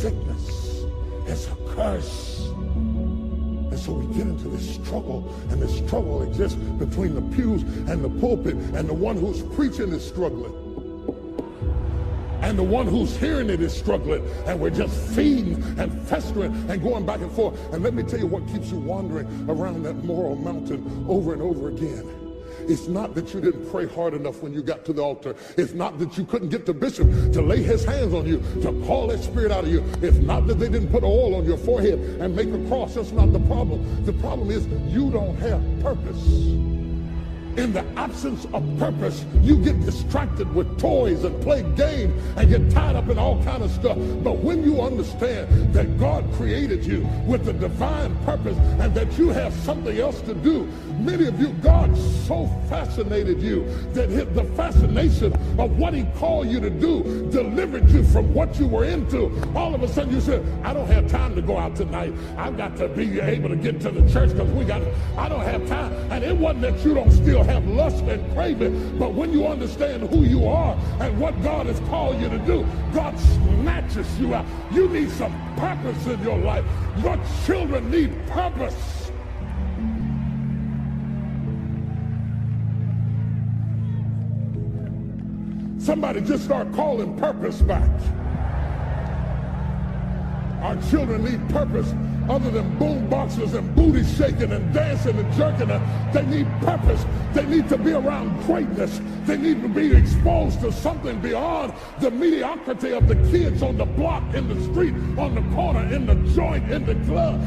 sickness. It's a curse. And so we get into this struggle, and this struggle exists between the pews and the pulpit, and the one who's preaching is struggling. And the one who's hearing it is struggling, and we're just feeding and festering and going back and forth. And let me tell you what keeps you wandering around that moral mountain over and over again. It's not that you didn't pray hard enough when you got to the altar. It's not that you couldn't get the bishop to lay his hands on you, to call that spirit out of you. It's not that they didn't put oil on your forehead and make a cross. That's not the problem. The problem is you don't have purpose. In the absence of purpose, you get distracted with toys and play games and get tied up in all kind of stuff. But when you understand that God created you with a divine purpose and that you have something else to do, many of you, God so fascinated you that the fascination of what he called you to do delivered you from what you were into. All of a sudden you said, I don't have time to go out tonight. I've got to be able to get to the church because I don't have time. And it wasn't that you don't still have lust and craving, but when you understand who you are and what God has called you to do, God snatches you out. You need some purpose in your life. Your children need purpose. Somebody just start calling purpose back. Our children need purpose other than boom boxes and booty shaking and dancing and jerking. They need purpose. They need to be around greatness. They need to be exposed to something beyond the mediocrity of the kids on the block, in the street, on the corner, in the joint, in the club.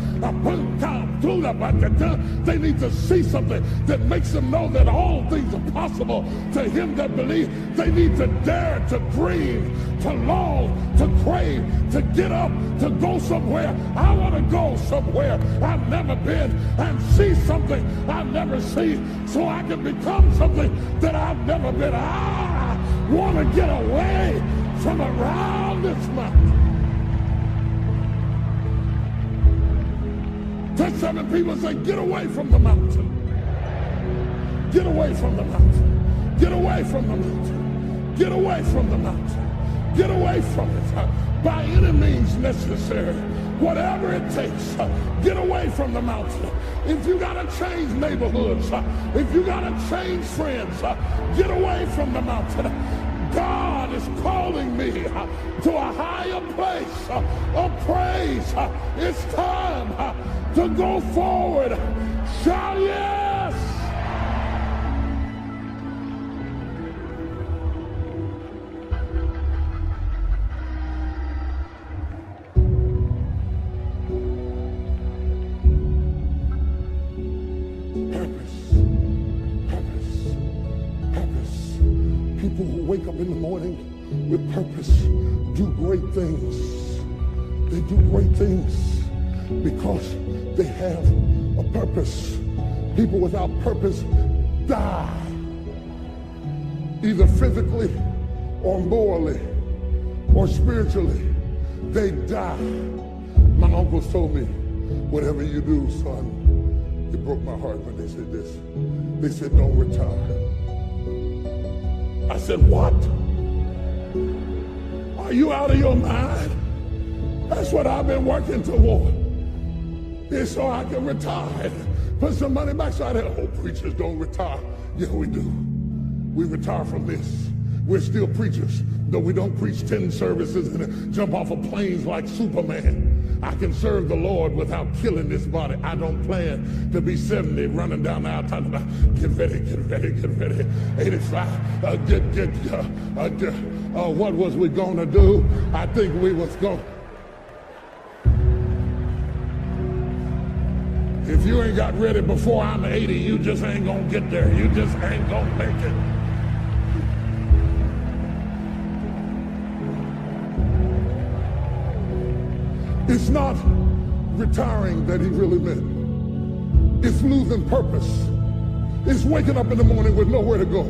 They need to see something that makes them know that all things are possible to him that believes. They need to dare to dream, to long, to crave, to get up, to go somewhere. I want to go somewhere I've never been and see something I've never seen so I can become something that I've never been. I want to get away from around this mountain. Touch 7 people and say, get away from the mountain. Get away from the mountain. Get away from the mountain. Get away from the mountain. Get away from it. By any means necessary. Whatever it takes, get away from the mountain. If you got to change neighborhoods, if you got to change friends, get away from the mountain. God is calling me to a higher place of praise. It's time to go forward. Shout yes! People who wake up in the morning with purpose do great things. They do great things because they have a purpose. People without purpose die, either physically or morally or spiritually. They die. My uncles told me, whatever you do, son, it broke my heart when they said this. They said, don't retire. I said, what? Are you out of your mind? That's what I've been working toward. It's so I can retire. Put some money back so I didn't. Oh, preachers don't retire. Yeah, we do. We retire from this. We're still preachers, though we don't preach 10 services and jump off of planes like Superman. I can serve the Lord without killing this body. I don't plan to be 70 running down the aisle talking about get ready, get ready, get ready. 85, what was we gonna do? I think we was going. If you ain't got ready before I'm 80, you just ain't gonna get there. You just ain't gonna make it. It's not retiring that he really meant. It's losing purpose. It's waking up in the morning with nowhere to go.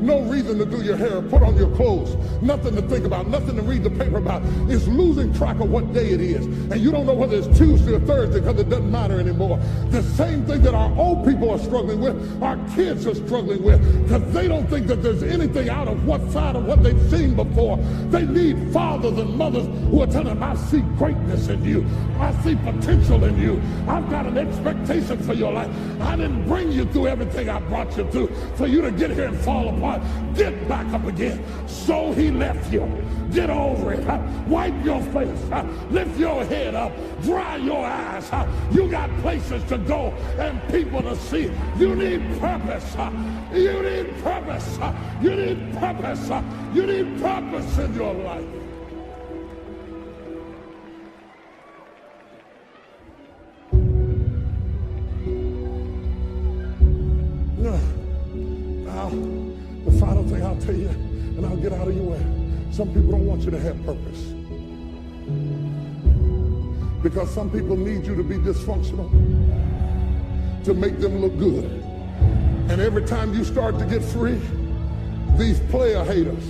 no reason to do your hair, put on your clothes, nothing to think about, nothing to read the paper about. It's losing track of what day it is. And you don't know whether it's Tuesday or Thursday because it doesn't matter anymore. The same thing that our old people are struggling with, our kids are struggling with, because they don't think that there's anything out of what side of what they've seen before. They need fathers and mothers who are telling them, I see greatness in you. I see potential in you. I've got an expectation for your life. I didn't bring you through everything I brought you through for you to get here and fall apart. Get back up again. So he left you. Get over it. Wipe your face. Lift your head up. Dry your eyes. You got places to go and people to see. You need purpose. You need purpose. You need purpose. You need purpose in your life. Now, the final thing I'll tell you, and I'll get out of your way. Some people don't want you to have purpose. Because some people need you to be dysfunctional to make them look good. And every time you start to get free, these player haters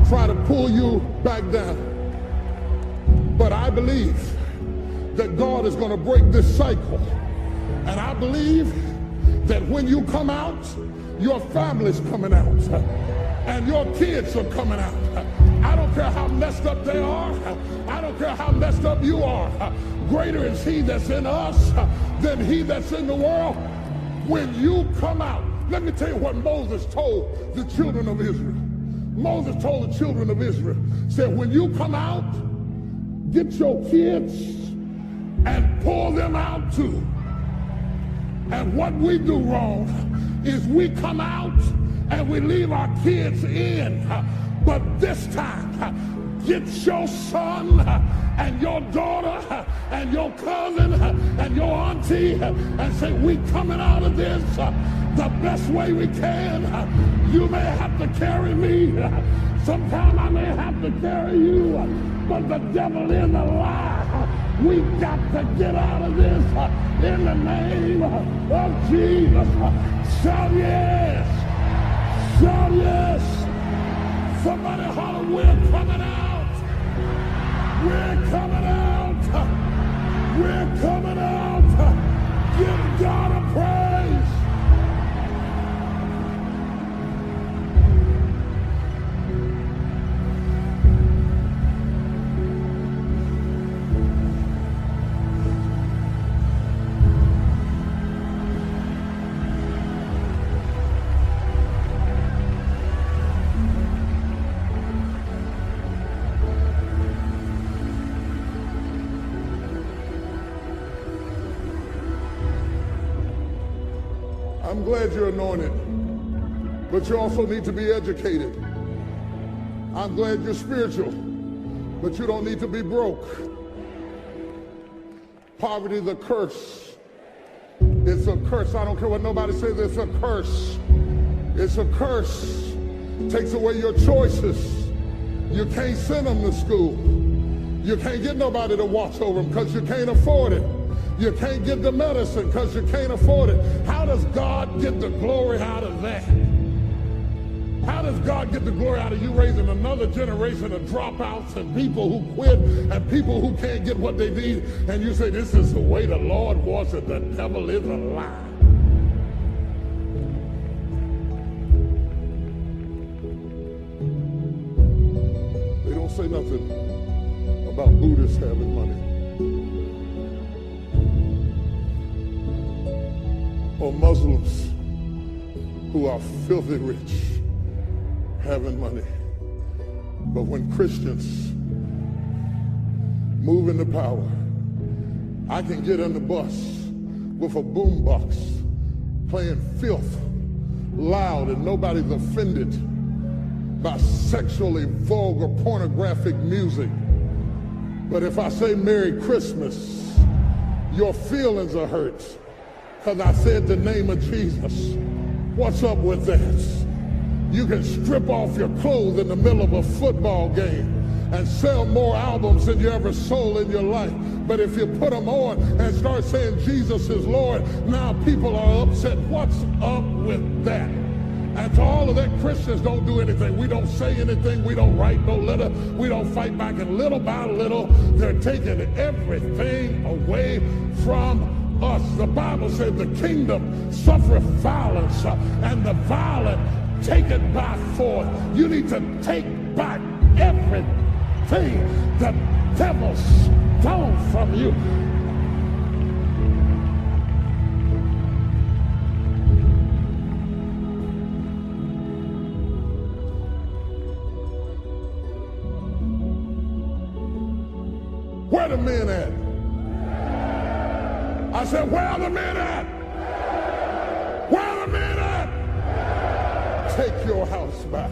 try to pull you back down. But I believe that God is going to break this cycle. And I believe that when you come out, your family's coming out and your kids are coming out. I don't care how messed up they are. I don't care how messed up you are. Greater is he that's in us than he that's in the world. When you come out, let me tell you what Moses told the children of Israel. Moses told the children of Israel, said, when you come out, get your kids and pull them out too. And what we do wrong is we come out and we leave our kids in. But this time, get your son and your daughter and your cousin and your auntie and say, we coming out of this the best way we can. You may have to carry me. Sometime I may have to carry you. But the devil is a lie. We got to get out of this in the name of Jesus. Shout yes. Shout yes. Somebody holler, we're coming out. We're coming out. We're coming out. Give God a praise. I'm glad you're anointed, but you also need to be educated. I'm glad you're spiritual, but you don't need to be broke. Poverty is a curse. It's a curse. I don't care what nobody says, it's a curse. It's a curse. It takes away your choices. You can't send them to school. You can't get nobody to watch over them because you can't afford it. You can't get the medicine because you can't afford it. How does God get the glory out of that? How does God get the glory out of you raising another generation of dropouts and people who quit and people who can't get what they need? And you say, this is the way the Lord wants it. The devil is a lie. They don't say nothing about Buddhists having money. Or Muslims who are filthy rich having money. But when Christians move into power, I can get on the bus with a boombox playing filth loud and nobody's offended by sexually vulgar pornographic music. But if I say Merry Christmas, your feelings are hurt. Because I said the name of Jesus. What's up with that? You can strip off your clothes in the middle of a football game and sell more albums than you ever sold in your life. But if you put them on and start saying Jesus is Lord, now people are upset. What's up with that? And to all of that, Christians don't do anything. We don't say anything. We don't write no letter. We don't fight back. And little by little, they're taking everything away from us. The Bible says the kingdom suffereth violence, and the violent take it by force. You need to take back everything the devil stole from you. Where the men at? I said, where are the men at? Where are the men at? Take your house back.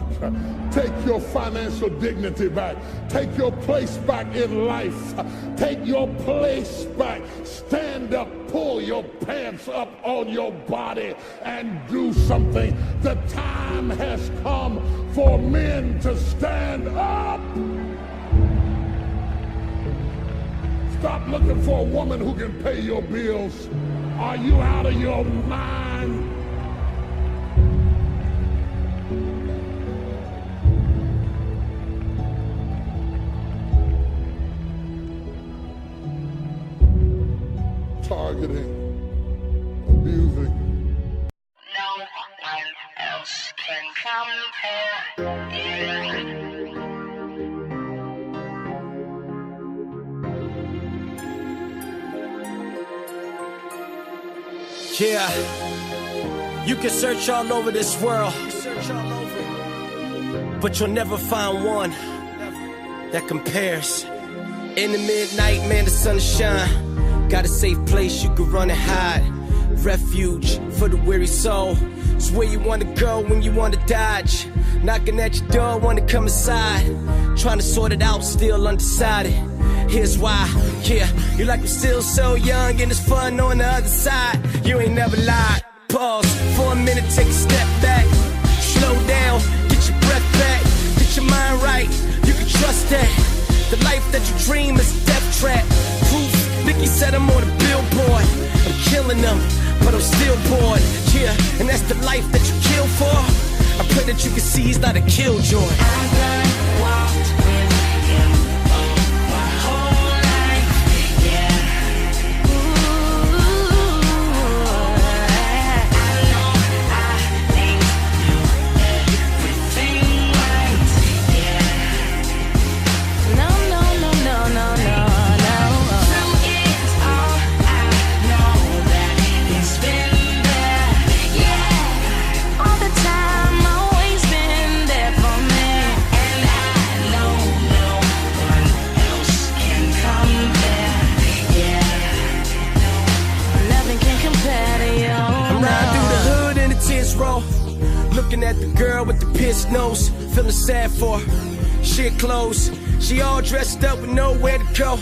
Take your financial dignity back. Take your place back in life. Take your place back. Stand up, pull your pants up on your body and do something. The time has come for men to stand up. Stop looking for a woman who can pay your bills. Are you out of your mind? Targeting, abusing. No one else can compare. Yeah, you can search all over this world, but you'll never find one that compares. In the midnight, man, the sun shine. Got a safe place you can run and hide. Refuge for the weary soul. It's where you want to go when you want to dodge. Knocking at your door, want to come inside. Trying to sort it out, still undecided. Here's why, yeah, you like I'm still so young and it's fun on the other side. You ain't never lied. Pause for a minute, take a step back. Slow down, get your breath back. Get your mind right, you can trust that. The life that you dream is a death trap. Proof, Nicky said I'm on a billboard. I'm killing them, but I'm still bored. Yeah, and that's the life that you kill for. I pray that you can see he's not a killjoy. I've walked with him my whole life, yeah. Ooh, I know I ain't do everything right, yeah. No, no, no, no, no, no, no. Through it all, I know that it's been there, yeah. All the time, always been there for me. And I know no one else can compare, yeah. Nothing can compare to you. I'm riding through the hood and the tears roll. Looking at the girl with the pierced nose. Feeling sad for her. Shit clothes. She all dressed up with nowhere to go.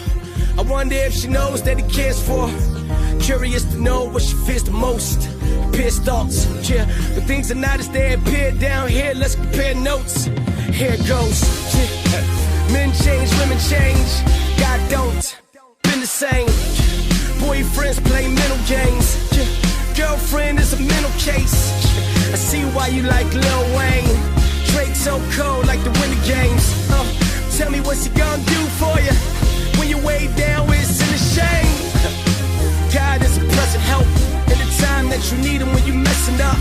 I wonder if she knows that he cares for her. Curious to know what she fears the most. Pierced thoughts, yeah. But things are not as they appear down here. Let's compare notes. Here it goes, yeah. Men change, women change. God don't. Been the same. Boyfriends play mental games. Yeah. Girlfriend is a mental case. I see why you like Lil Wayne. Drake so cold like the Winter Games. Tell me what's he gonna do for you when you're way down with sin and shame. God is a present help in the time that you need him when you messing up.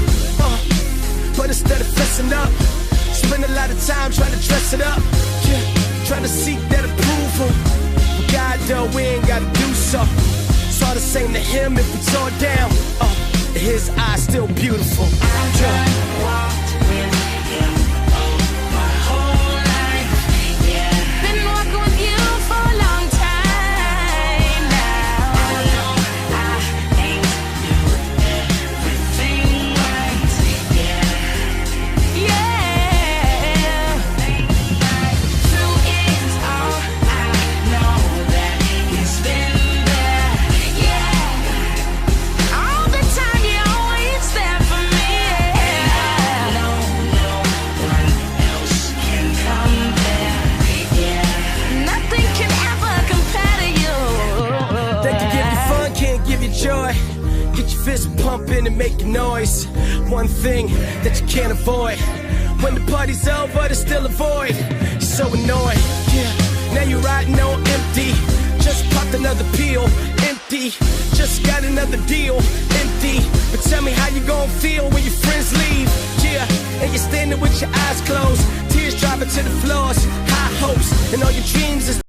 But instead of fessing up, spend a lot of time trying to dress it up. Yeah. Trying to seek that approval. But God, though, we ain't gotta do so. It's all the same to him if we tore down. His eyes still beautiful. I've walked with him my whole life, yeah. Been walking with you for a long time now. I know I ain't do everything right, yeah. Yeah. Through it all, I know that he's been there, yeah. All the time, you're always there for me, yeah. No fist pumping and making noise. One thing that you can't avoid. When the party's over, there's still a void. You're so annoying, yeah. Now you're riding on empty. Just popped another pill, empty. Just got another deal, empty. But tell me how you gon' feel when your friends leave, yeah. And you're standing with your eyes closed, tears dropping to the floors. High hopes and all your dreams is